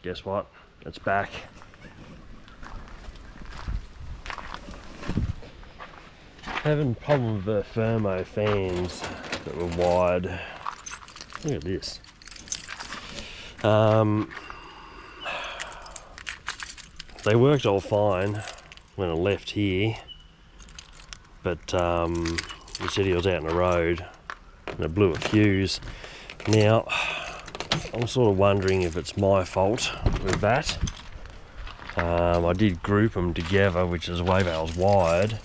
guess what? It's back. Having a problem with the thermo fans that were wired. Look at this. They worked all fine when I left here, but he said he was out on the road and it blew a fuse. Now, I'm sort of wondering if it's my fault with that. I did group them together, which is the way they was wired.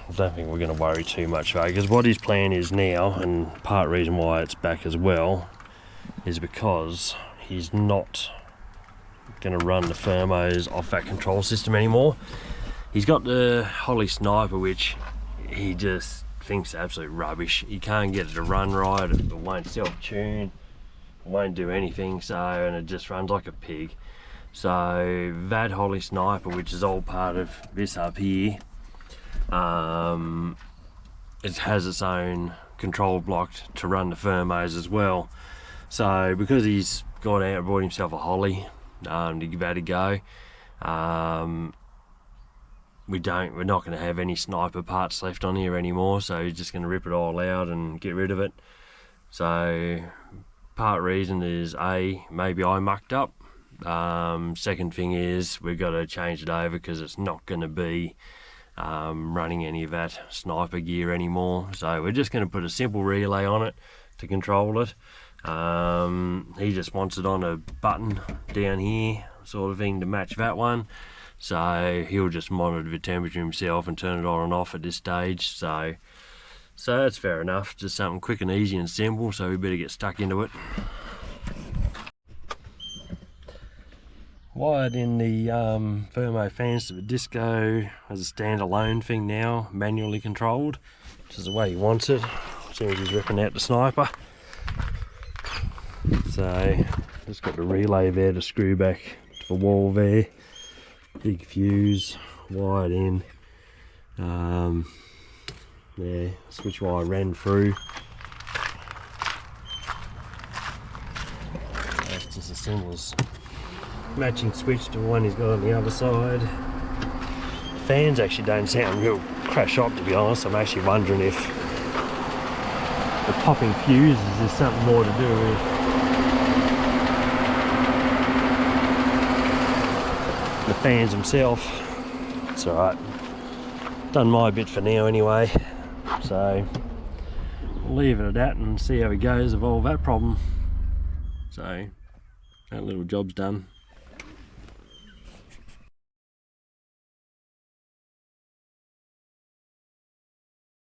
I don't think we're going to worry too much though, because what his plan is now, and part reason why it's back as well, is because he's not going to run the thermos off that control system anymore. He's got the Holley Sniper, which he just thinks absolute rubbish. He can't get it to run right, it won't self-tune, it won't do anything, and it just runs like a pig. So that Holley Sniper, which is all part of this up here, it has its own control block to run the thermos as well. So because he's gone out and bought himself a Holley to give that a go, we're not going to have any Sniper parts left on here anymore, so he's just going to rip it all out and get rid of it. So part reason is maybe I mucked up. Second thing is we've got to change it over because it's not going to be running any of that Sniper gear anymore. So we're just going to put a simple relay on it to control it. He just wants it on a button down here sort of thing to match that one, so he'll just monitor the temperature himself and turn it on and off at this stage. So that's fair enough, just something quick and easy and simple, so we better get stuck into it. Wired in the thermo fans to the disco as a standalone thing now, manually controlled, which is the way he wants it. Seems he's ripping out the Sniper. So just got the relay there to screw back to the wall there. Big fuse wired in. Yeah, switch wire ran through. That's just as simple as matching switch to one he's got on the other side. Fans actually don't sound real crash hot, to be honest. I'm actually wondering if the popping fuses is something more to do with the fans themselves. It's alright. Done my bit for now anyway. So we'll leave it at that and see how it goes of all that problem. So that little job's done.